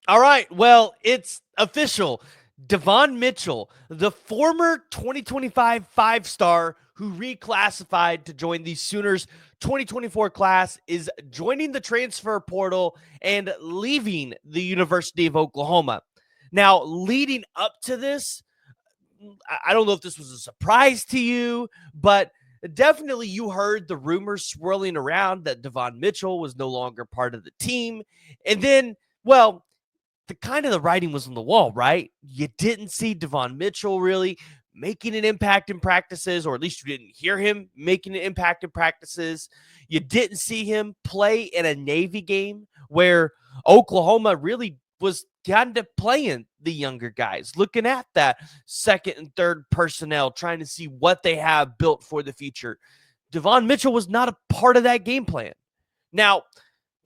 All right. Well, it's official. Devon Mitchell, the former 2025 five-star who reclassified to join the Sooners 2024 class, is joining the transfer portal and leaving the University of Oklahoma. Now, leading up to this, I don't know if this was a surprise to you, but definitely you heard the rumors swirling around that Devon Mitchell was no longer part of the team. And then, well, the writing was on the wall, right? You didn't see Devon Mitchell really making an impact in practices, or at least you didn't hear him making an impact in practices. You didn't see him play in a Navy game where Oklahoma really was kind of playing the younger guys, looking at that second and third personnel, trying to see what they have built for the future. Devon Mitchell was not a part of that game plan. Now,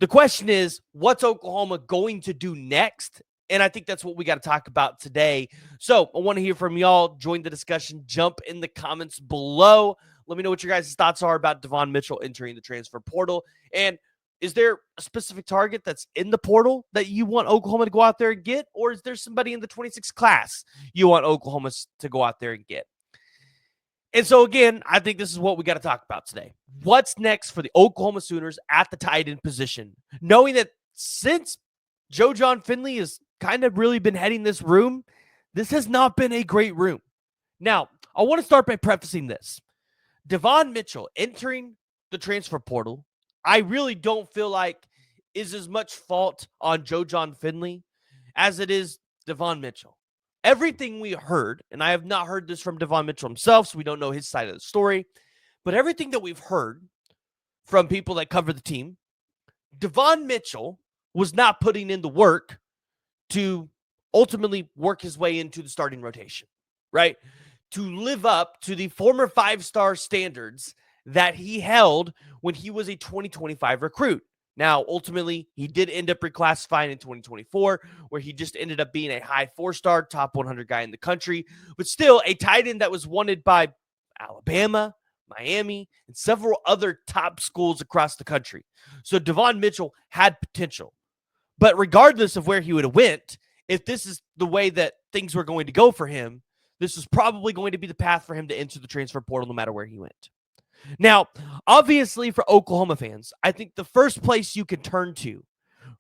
the question is, what's Oklahoma going to do next? And I think that's what we got to talk about today. So I want to hear from y'all. Join the discussion. Jump in the comments below. Let me know what your guys' thoughts are about Devon Mitchell entering the transfer portal. And is there a specific target that's in the portal that you want Oklahoma to go out there and get? Or is there somebody in the 26 class you want Oklahoma to go out there and get? And so, again, I think this is what we got to talk about today. What's next for the Oklahoma Sooners at the tight end position? Knowing that since Joe John Finley has kind of really been heading this room, this has not been a great room. Now, I want to start by prefacing this. Devon Mitchell entering the transfer portal, I really don't feel like is as much fault on Joe John Finley as it is Devon Mitchell. Everything we heard, and I have not heard this from Devon Mitchell himself, so we don't know his side of the story, but everything that we've heard from people that cover the team, Devon Mitchell was not putting in the work to ultimately work his way into the starting rotation, right? To live up to the former five-star standards that he held when he was a 2025 recruit. Now, ultimately, he did end up reclassifying in 2024, where he just ended up being a high four-star, top 100 guy in the country, but still a tight end that was wanted by Alabama, Miami, and several other top schools across the country. So Devon Mitchell had potential. But regardless of where he would have went, if this is the way that things were going to go for him, this was probably going to be the path for him to enter the transfer portal no matter where he went. Now, obviously for Oklahoma fans, I think the first place you can turn to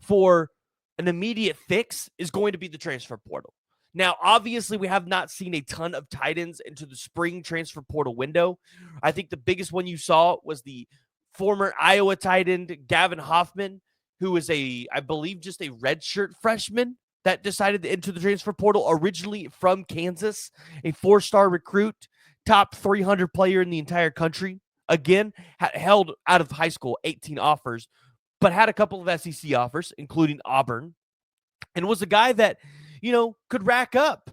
for an immediate fix is going to be the transfer portal. Now, obviously, we have not seen a ton of tight ends into the spring transfer portal window. I think the biggest one you saw was the former Iowa tight end, Gavin Hoffman, who is I believe, just a redshirt freshman that decided to enter the transfer portal, originally from Kansas, a four-star recruit, top 300 player in the entire country. Again, held out of high school 18 offers, but had a couple of SEC offers, including Auburn, and was a guy that, could rack up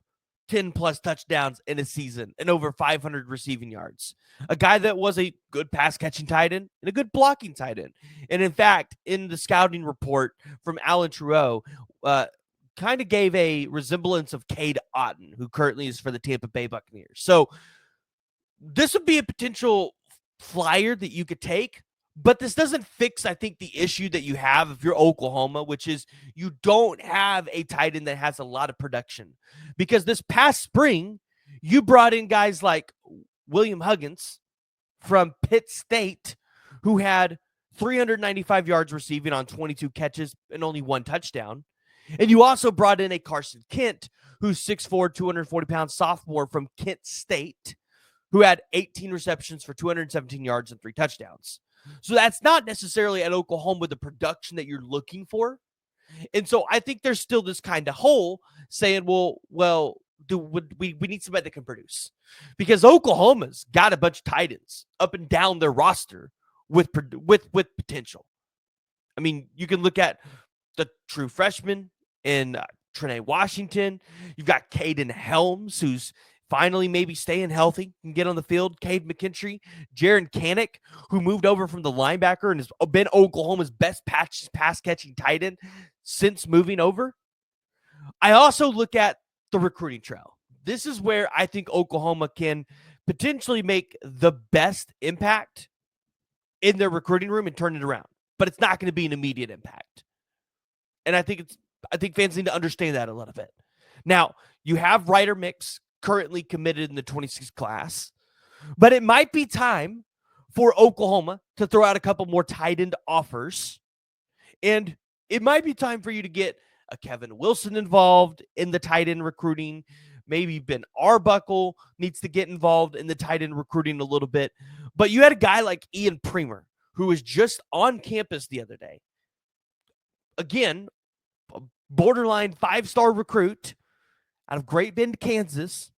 10 plus touchdowns in a season and over 500 receiving yards. A guy that was a good pass catching tight end and a good blocking tight end. And in fact, in the scouting report from Alan Trudeau, kind of gave a resemblance of Cade Otton, who currently is for the Tampa Bay Buccaneers. So this would be a potential flyer that you could take, but this doesn't fix, I think, the issue that you have if you're Oklahoma, which is you don't have a tight end that has a lot of production. Because this past spring, you brought in guys like William Huggins from Pitt State, who had 395 yards receiving on 22 catches and only one touchdown. And you also brought in a Carson Kent, who's 6'4", 240-pound sophomore from Kent State, who had 18 receptions for 217 yards and 3 touchdowns. So that's not necessarily at Oklahoma the production that you're looking for. And so I think there's still this kind of hole saying, we need somebody that can produce. Because Oklahoma's got a bunch of tight ends up and down their roster with potential. I mean, you can look at the true freshman in Trene Washington. You've got Caden Helms, who's finally maybe staying healthy and get on the field. Cade McKinstry, Jaron Kanik, who moved over from the linebacker and has been Oklahoma's best pass-catching tight end since moving over. I also look at the recruiting trail. This is where I think Oklahoma can potentially make the best impact in their recruiting room and turn it around. But it's not going to be an immediate impact. And I think it's I think fans need to understand that a little bit. Now, you have Ryder Mix currently committed in the 26 class, but it might be time for Oklahoma to throw out a couple more tight end offers. And it might be time for you to get a Kevin Wilson involved in the tight end recruiting. Maybe Ben Arbuckle needs to get involved in the tight end recruiting a little bit. But you had a guy like Ian Premer, who was just on campus the other day. Again, a borderline 5-star recruit out of Great Bend, Kansas.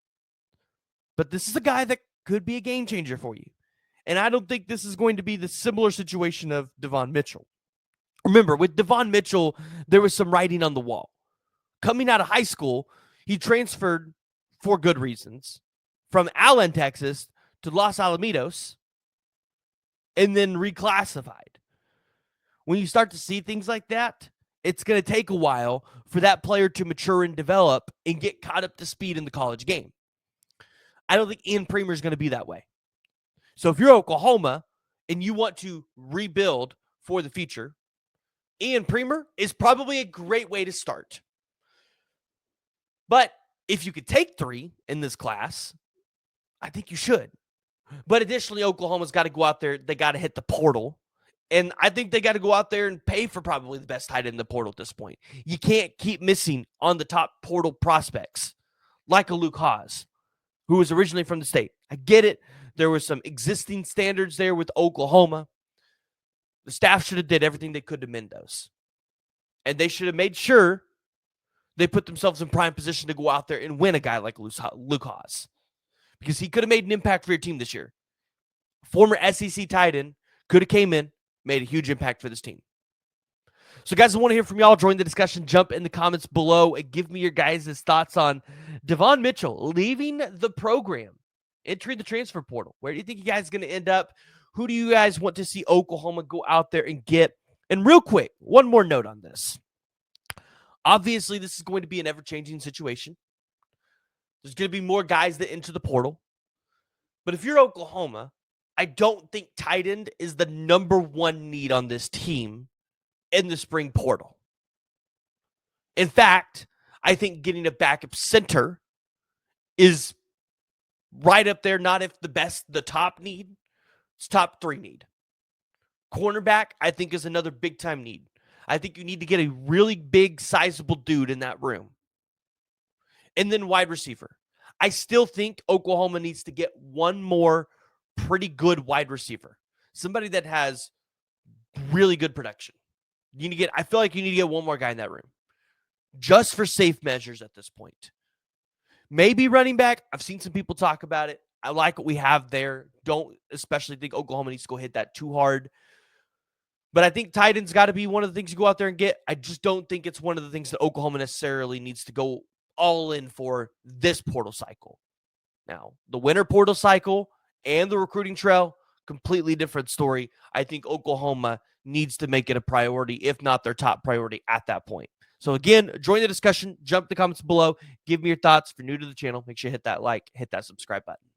But this is a guy that could be a game changer for you. And I don't think this is going to be the similar situation of Davon Mitchell. Remember, with Devon Mitchell, there was some writing on the wall. Coming out of high school, he transferred for good reasons from Allen, Texas to Los Alamitos and then reclassified. When you start to see things like that, it's going to take a while for that player to mature and develop and get caught up to speed in the college game. I don't think Ian Premer is going to be that way. So if you're Oklahoma and you want to rebuild for the future, Ian Premer is probably a great way to start. But if you could take 3 in this class, I think you should. But additionally, Oklahoma's got to go out there. They got to hit the portal. And I think they got to go out there and pay for probably the best tight end in the portal at this point. You can't keep missing on the top portal prospects like a Luke Haas, who was originally from the state. I get it. There were some existing standards there with Oklahoma. The staff should have did everything they could to mend those. And they should have made sure they put themselves in prime position to go out there and win a guy like Luke Haas. Because he could have made an impact for your team this year. Former SEC tight end could have came in, made a huge impact for this team. So, guys, I want to hear from y'all. Join the discussion. Jump in the comments below and give me your guys' thoughts on Devon Mitchell leaving the program, entering the transfer portal. Where do you think you guys are going to end up? Who do you guys want to see Oklahoma go out there and get? And real quick, one more note on this. Obviously, this is going to be an ever-changing situation. There's going to be more guys that enter the portal. But if you're Oklahoma, I don't think tight end is the number one need on this team in the spring portal. In fact, I think getting a backup center is right up there, not if the top need. It's top 3 need. Cornerback, I think, is another big-time need. I think you need to get a really big, sizable dude in that room. And then wide receiver. I still think Oklahoma needs to get one more pretty good wide receiver. Somebody that has really good production. I feel like you need to get one more guy in that room. Just for safe measures at this point. Maybe running back. I've seen some people talk about it. I like what we have there. Don't especially think Oklahoma needs to go hit that too hard. But I think tight end's got to be one of the things you go out there and get. I just don't think it's one of the things that Oklahoma necessarily needs to go all in for this portal cycle. Now, the winter portal cycle and the recruiting trail, completely different story. I think Oklahoma needs to make it a priority, if not their top priority at that point. So again, join the discussion. Jump in the comments below. Give me your thoughts. If you're new to the channel, make sure you hit that like, hit that subscribe button.